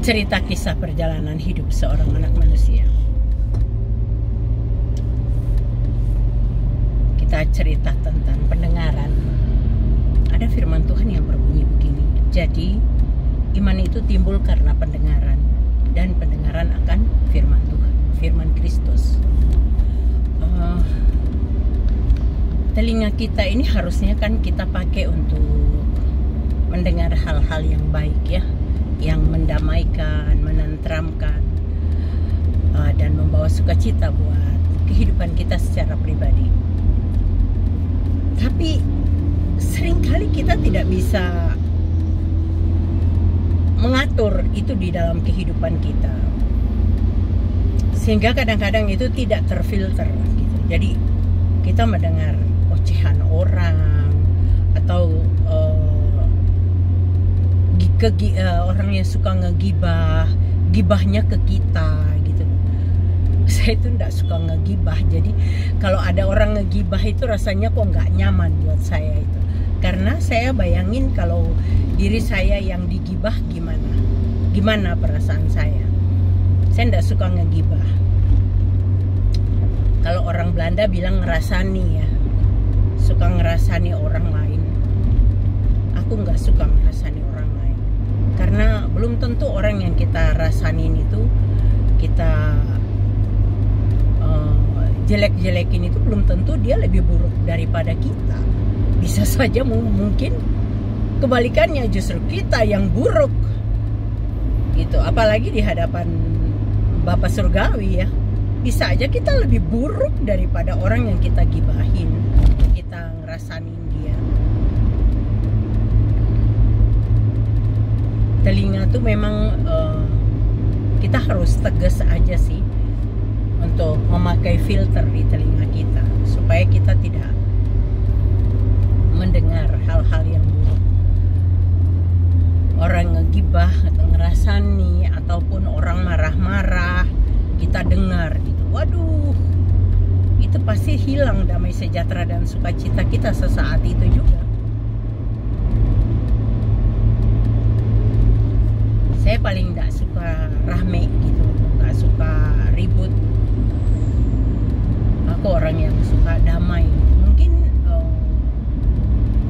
cerita kisah perjalanan hidup seorang anak manusia. Kita cerita tentang pendengaran. Ada firman Tuhan yang berbunyi begini. Jadi, iman itu timbul karena pendengaran, dan pendengaran akan firman Tuhan, firman Kristus. Telinga kita ini harusnya kan kita pakai untuk mendengar hal-hal yang baik ya, yang mendamaikan, menenteramkan, dan membawa sukacita buat kehidupan kita secara pribadi. Tapi seringkali kita tidak bisa mengatur itu di dalam kehidupan kita, sehingga kadang-kadang itu tidak terfilter gitu. Jadi kita mendengar ocehan orang atau orang yang suka ngegibah, gibahnya ke kita gitu. Saya itu enggak suka ngegibah. Jadi kalau ada orang ngegibah itu rasanya kok nggak nyaman buat saya itu. Karena saya bayangin kalau diri saya yang digibah gimana perasaan saya. Saya enggak suka ngegibah. Kalau orang Belanda bilang ngerasani ya, suka ngerasani orang lain. Aku nggak suka ngerasani orang lain. Karena belum tentu orang yang kita rasanin itu, kita jelek-jelekin itu belum tentu dia lebih buruk daripada kita. Bisa saja mungkin kebalikannya, justru kita yang buruk gitu. Apalagi di hadapan Bapa Surgawi ya, bisa aja kita lebih buruk daripada orang yang kita gibahin, kita ngerasanin dia. Telinga tuh memang kita harus tegas aja sih untuk memakai filter di telinga kita supaya kita tidak mendengar hal-hal yang buruk. Orang ngegibah atau ngerasani ataupun orang marah-marah kita dengar gitu. Waduh, itu pasti hilang damai sejahtera dan sukacita kita sesaat itu juga. Saya paling gak suka rame gitu, gak suka ribut. Aku orang yang suka damai. Mungkin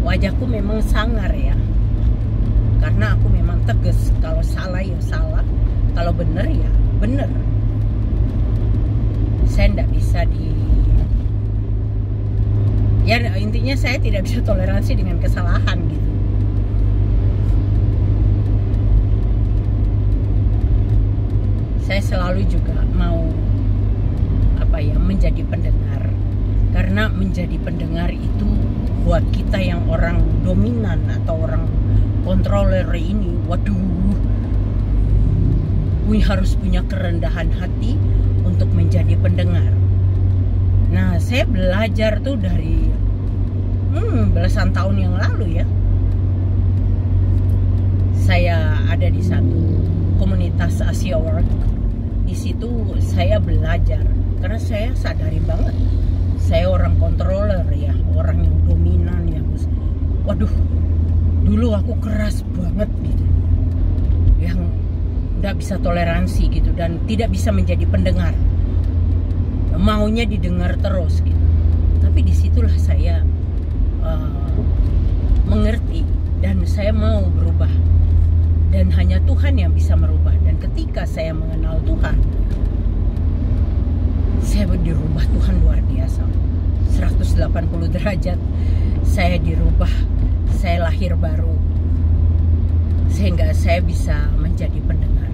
wajahku memang sangar ya, karena aku memang tegas. Kalau salah ya salah, kalau benar ya benar. Saya gak bisa ya intinya saya tidak bisa toleransi dengan kesalahan gitu. Saya selalu juga mau menjadi pendengar, karena menjadi pendengar itu buat kita yang orang dominan atau orang controller ini, waduh, harus punya kerendahan hati untuk menjadi pendengar. Nah, saya belajar tuh dari belasan tahun yang lalu ya. Saya ada di satu komunitas Asia Work. Di situ saya belajar, karena saya sadari banget saya orang controller ya, orang yang dominan ya. Waduh, dulu aku keras banget gitu, yang nggak bisa toleransi gitu, dan tidak bisa menjadi pendengar, maunya didengar terus gitu. Tapi disitulah saya mengerti dan saya mau berubah, dan hanya Tuhan yang bisa merubah. Dan ketika saya mengenal Tuhan, saya dirubah Tuhan luar biasa, 180 derajat. Saya dirubah, saya lahir baru, sehingga saya bisa menjadi pendengar.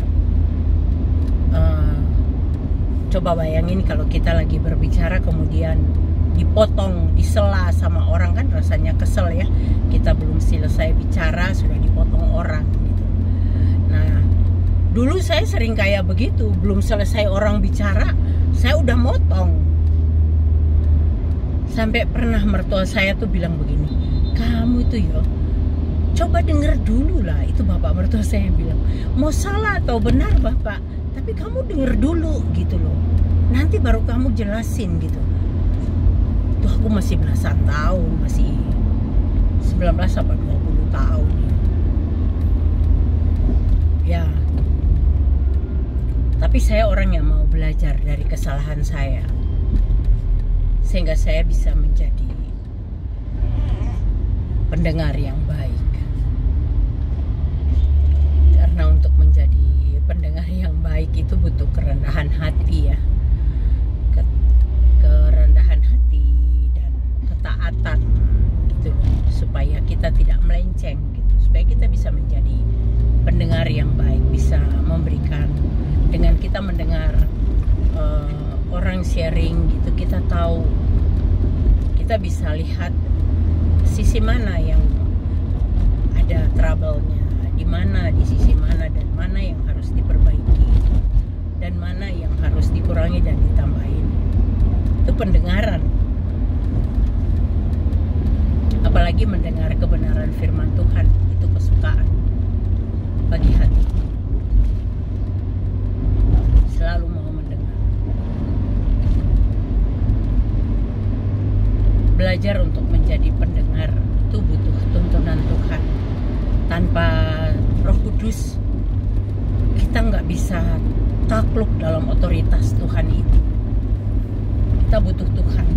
Coba bayangin kalau kita lagi berbicara kemudian dipotong, disela sama orang, kan rasanya kesel ya. Kita belum selesai bicara sudah dipotong orang gitu. Nah, dulu saya sering kayak begitu, belum selesai orang bicara saya udah motong. Sampai pernah mertua saya tuh bilang begini, kamu itu ya coba denger dulu lah. Itu bapak mertua saya bilang, mau salah atau benar bapak, tapi kamu denger dulu gitu loh, nanti baru kamu jelasin gitu. Tuh aku masih belasan tahun, masih 19 apa 20 tahun ya. Tapi saya orang yang mau belajar dari kesalahan saya, sehingga saya bisa menjadi pendengar yang baik. Karena untuk menjadi pendengar yang baik itu butuh kerendahan hati ya. Kerendahan hati dan ketaatan gitu loh, supaya kita tidak melenceng gitu, supaya kita bisa menjadi pendengar yang baik, bisa memberikan. Dengan kita mendengar orang sharing gitu, kita tahu, kita bisa lihat sisi mana yang ada trouble-nya, di mana, di sisi mana, dan mana yang harus diperbaiki, dan mana yang harus dikurangi dan ditambahin. Itu pendengaran. Apalagi mendengar kebenaran firman Tuhan, itu kesukaan bagi hati. Selalu mau mendengar. Belajar untuk menjadi pendengar itu butuh tuntunan Tuhan. Tanpa Roh Kudus, kita nggak bisa takluk dalam otoritas Tuhan itu. Kita butuh Tuhan.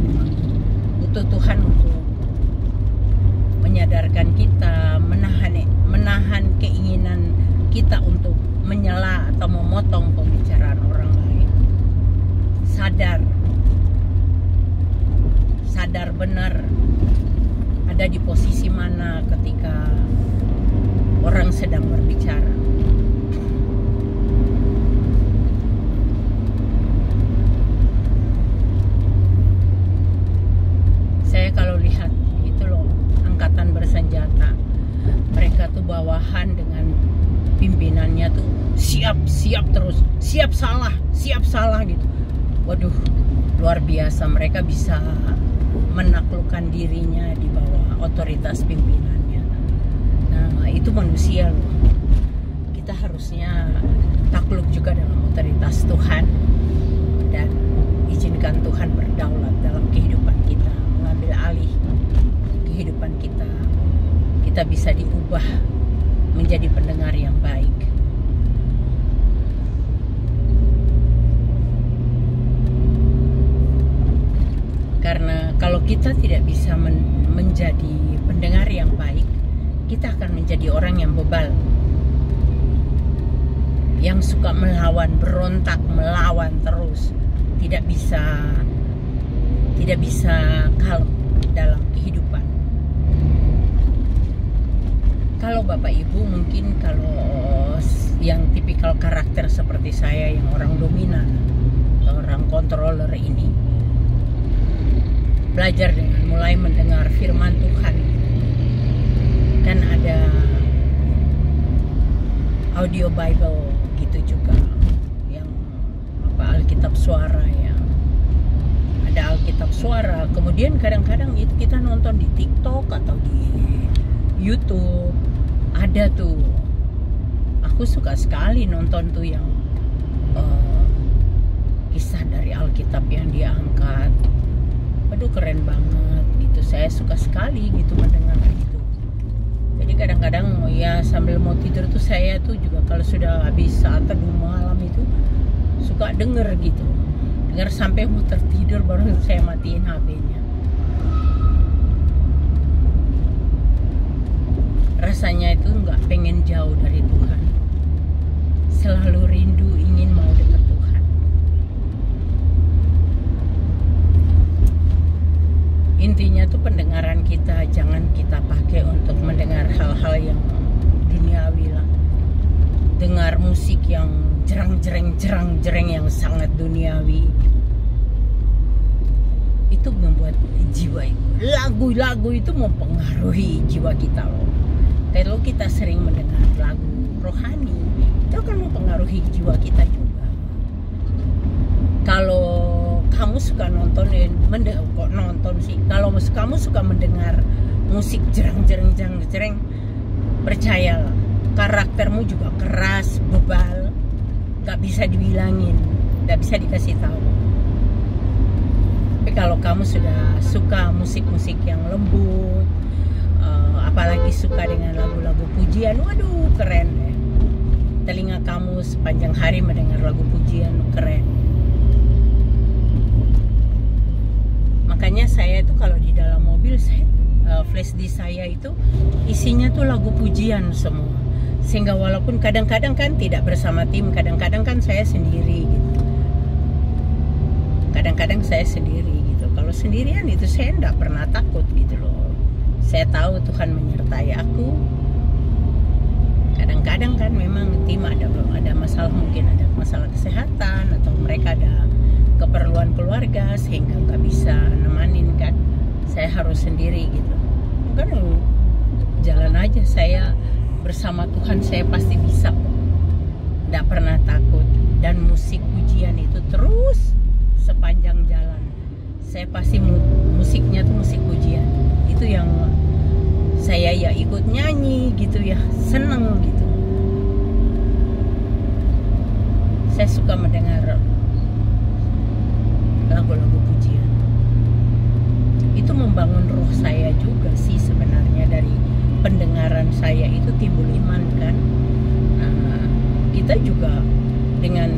Butuh Tuhan untuk menyadarkan kita, menahan keinginan kita untuk menyela atau memotong pembicaraan orang lain. Sadar benar ada di posisi mana ketika orang sedang berbicara. Saya kalau lihat itu loh, angkatan bersenjata, mereka tuh bawahan dengan pimpinannya tuh siap terus, siap salah gitu. Waduh, luar biasa, mereka bisa menaklukkan dirinya di bawah otoritas pimpinannya. Nah, itu manusia loh. Kita harusnya takluk juga dalam otoritas Tuhan, dan izinkan Tuhan berdaulat dalam kehidupan kita, mengambil alih kehidupan kita. Kita bisa diubah menjadi pendengar yang baik. Karena kalau kita tidak bisa menjadi pendengar yang baik, kita akan menjadi orang yang bebal, yang suka melawan, berontak, melawan terus, tidak bisa kalem dalam kehidupan. Kalau Bapak Ibu mungkin kalau yang tipikal karakter seperti saya, yang orang dominan, orang controller ini, belajar dengan mulai mendengar firman Tuhan. Kan ada audio Bible gitu juga, yang Alkitab suara ya. Ada Alkitab suara, kemudian kadang-kadang itu kita nonton di TikTok atau di YouTube. Ada tuh, aku suka sekali nonton tuh yang kisah dari Alkitab yang dia angkat. Aduh, keren banget gitu. Saya suka sekali gitu mendengar itu. Jadi kadang-kadang ya sambil mau tidur tuh saya tuh juga kalau sudah habis saat teduh malam itu suka denger gitu. Dengar sampai mau tertidur baru saya matiin HP-nya. Rasanya itu nggak pengen jauh dari Tuhan. Selalu rindu ingin mau dekat Tuhan. Intinya tuh pendengaran kita jangan kita pakai untuk mendengar hal-hal yang duniawi lah. Dengar musik yang jerang-jereng yang sangat duniawi. Itu membuat jiwa, lagu-lagu itu mempengaruhi jiwa kita loh. Kalau kita sering mendengar lagu rohani, itu akan mempengaruhi jiwa kita juga. Kalau kamu suka kalau kamu suka mendengar musik jerang-jereng, percayalah, karaktermu juga keras, bebal, gak bisa dibilangin, gak bisa dikasih tahu. Tapi kalau kamu sudah suka musik-musik yang lembut, apalagi suka dengan lagu-lagu pujian, waduh keren ya. telinga kamu sepanjang hari mendengar lagu pujian, keren. Makanya saya itu kalau di dalam mobil, flash disk saya itu isinya tuh lagu pujian semua. Sehingga walaupun kadang-kadang kan tidak bersama tim, kadang-kadang kan saya sendiri gitu. Kadang-kadang saya sendiri gitu. Kalau sendirian itu saya enggak pernah takut gitu loh. Saya tahu Tuhan menyertai aku. Kadang-kadang kan memang tim ada masalah, mungkin ada masalah kesehatan atau mereka ada keperluan keluarga sehingga nggak bisa nemanin kan. Saya harus sendiri gitu. Kan jalan aja, saya bersama Tuhan saya pasti bisa. Nggak pernah takut. Dan musik pujian itu terus sepanjang jalan. Saya pasti musiknya tuh musik pujian. Itu yang saya ya ikut nyanyi gitu ya, seneng gitu. Saya suka mendengar lagu-lagu pujian. Itu membangun roh saya juga sih sebenarnya. Dari pendengaran saya itu timbul iman kan. Nah, kita juga dengan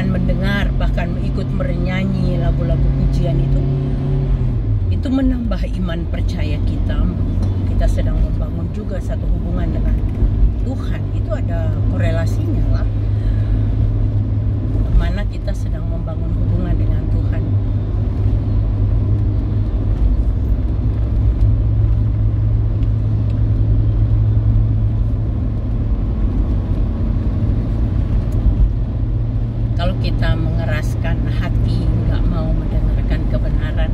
mendengar bahkan ikut bernyanyi lagu-lagu pujian itu menambah iman percaya kita. Kita sedang membangun juga satu hubungan dengan Tuhan. Itu ada korelasinya lah. Mana kita sedang membangun hubungan dengan Tuhan. Kalau kita mengeraskan hati, nggak mau mendengarkan kebenaran,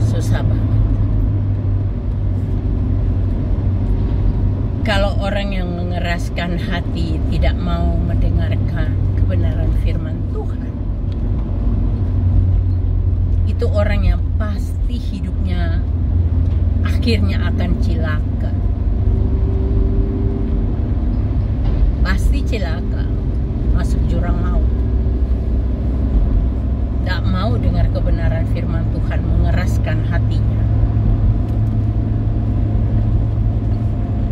susah banget. Kalau orang yang mengeraskan hati tidak mau mendengarkan kebenaran firman Tuhan, itu orang yang pasti hidupnya akhirnya akan cilaka. Pasti cilaka, masuk jurang maut. Tidak mau dengar kebenaran firman Tuhan, mengeraskan hatinya,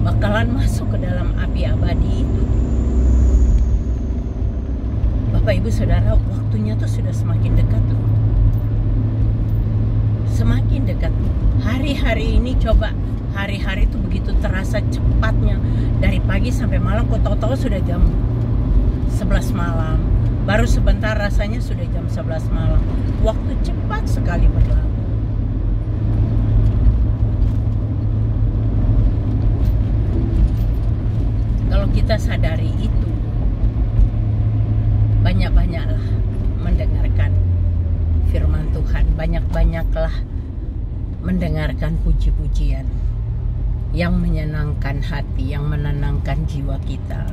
bakalan masuk ke dalam api abadi itu. Bapak Ibu Saudara, waktunya tuh sudah semakin dekat loh. Semakin dekat. Hari-hari ini coba, hari-hari itu begitu terasa cepatnya. Dari pagi sampai malam, kok tahu-tahu sudah jam 11 malam. Baru sebentar rasanya sudah jam 11 malam. Waktu cepat sekali berlalu. Kalau kita sadari itu, banyak-banyaklah mendengarkan firman Tuhan. Banyak-banyaklah mendengarkan puji-pujian yang menyenangkan hati, yang menenangkan jiwa kita.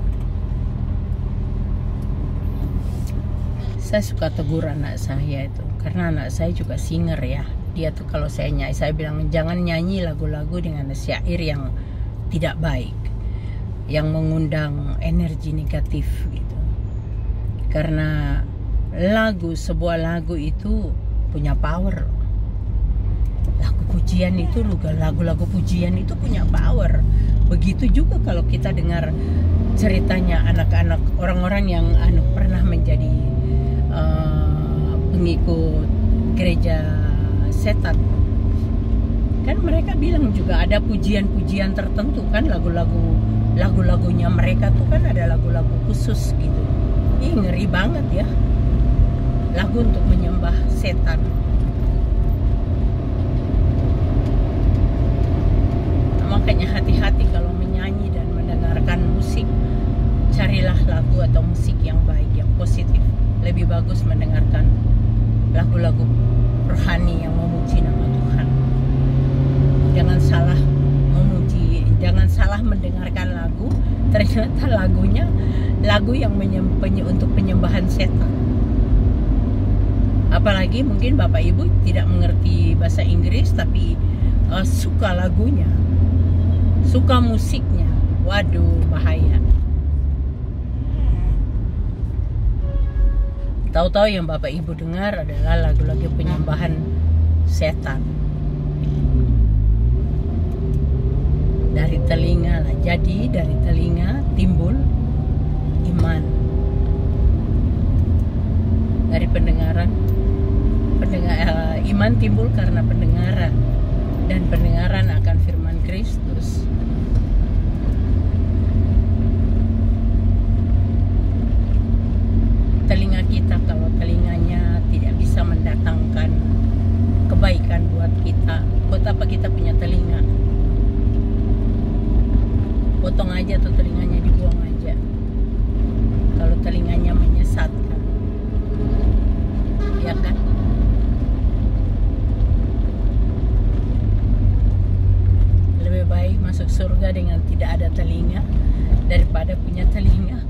Saya suka tegur anak saya itu, karena anak saya juga singer ya. Dia tuh kalau saya nyanyi, saya bilang jangan nyanyi lagu-lagu dengan syair yang tidak baik, yang mengundang energi negatif gitu. Karena sebuah lagu itu punya power. Lagu-lagu pujian itu punya power. Begitu juga kalau kita dengar ceritanya anak-anak orang-orang yang pernah menjadi pengikut gereja setan. Kan mereka bilang juga ada pujian-pujian tertentu kan, lagu-lagunya mereka tuh kan ada lagu-lagu khusus gitu. Ih, ngeri banget ya. Lagu untuk menyembah setan. Makanya hati-hati kalau menyanyi dan mendengarkan musik. Carilah lagu atau musik yang baik, yang positif. Lebih bagus mendengarkan lagu-lagu rohani yang memuji nama Tuhan. Jangan salah memuji, jangan salah mendengarkan lagu. Ternyata lagunya lagu yang untuk penyembahan setan. Apalagi mungkin Bapak Ibu tidak mengerti bahasa Inggris, tapi suka lagunya, suka musiknya. Waduh, bahaya. Tahu-tahu yang Bapak Ibu dengar adalah lagu-lagu penyembahan setan. telinga lah. Jadi dari telinga timbul iman. Dari pendengaran, iman timbul karena pendengaran, dan pendengaran akan firman Kristus. Telinga kita, kalau telinganya tidak bisa mendatangkan kebaikan buat kita, buat apa kita punya telinga? Potong aja tuh telinganya, dibuang aja. Kalau telinganya menyesatkan, ya kan? Lebih baik masuk surga dengan tidak ada telinga daripada punya telinga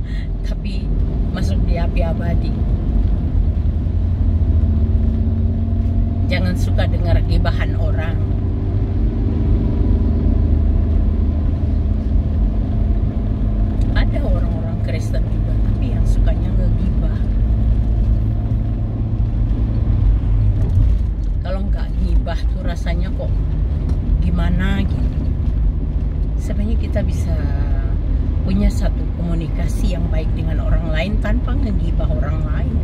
tapi masuk di api abadi. Jangan suka dengar gibahan orang. Ada orang-orang Kristen juga tapi yang sukanya ngegibah. Kalau nggak gibah tuh rasanya kok gimana gitu. Sebenarnya kita bisa punya satu komunikasi yang baik dengan orang lain tanpa ngegibah orang lain.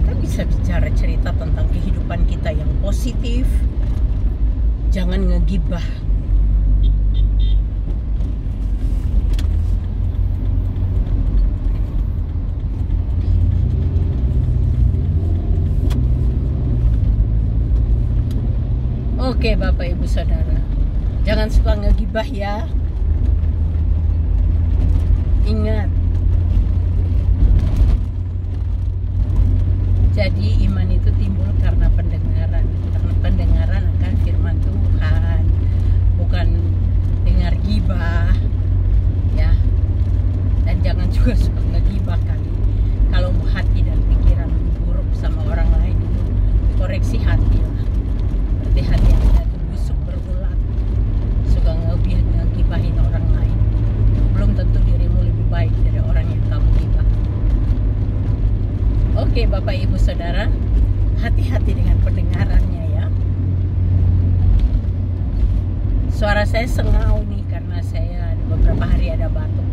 Kita bisa bicara cerita tentang kehidupan kita yang positif. Jangan ngegibah. Oke Bapak Ibu Saudara, jangan suka ngegibah ya. Ingat, jadi iman itu timbul karena pendengaran. Karena pendengaran akan firman Tuhan, bukan dengar gibah ya. Dan jangan juga suka ngegibah kali. Kalau hati dan pikiran buruk sama orang lain itu koreksi hati lah. Berarti hati Anda itu busuk berulat, suka ngegibahin orang lain. Belum tentu dirimu lebih baik dari orang yang kamu gibah. Oke Bapak Ibu Saudara, hati-hati dengan pendengarannya ya. Suara saya sengau nih karena saya beberapa hari ada batuk.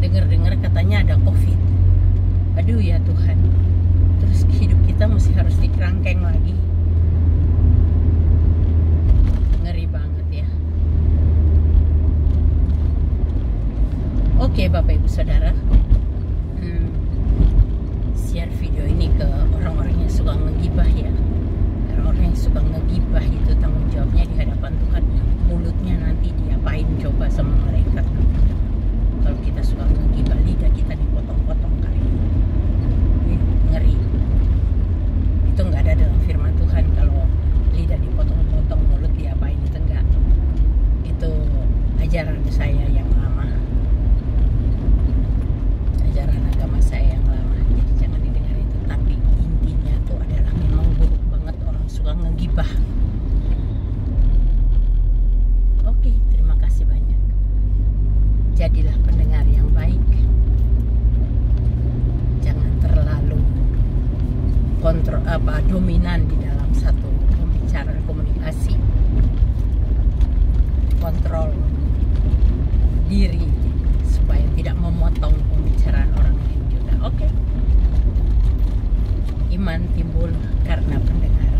Dengar-dengar katanya ada COVID. Aduh ya Tuhan. Terus hidup kita mesti harus dikerangkeng lagi. Ngeri banget ya. Oke Bapak Ibu Saudara, share video ini ke orang-orang yang suka ngegibah ya. Karena orang yang suka ngegibah itu tanggung jawabnya di hadapan Tuhan. Mulutnya nanti diapain coba sama malaikat. Kalau kita suka ngegibah, lidah kita dipotong-potong kali. Ngeri. Itu nggak ada dalam firman Tuhan. Kalau lidah dipotong-potong, mulut diapain, itu enggak. Itu ajaran saya yang lama, ajaran agama saya yang lama. Jadi jangan didengar itu. Tapi intinya tuh adalah memang buruk banget orang suka ngegibah. Oke, terima kasih banyak. Jadilah pendengar yang baik. Jangan terlalu dominan di dalam satu pembicaraan komunikasi. Kontrol diri supaya tidak memotong pembicaraan orang lain juga. Oke. Iman timbul karena pendengaran.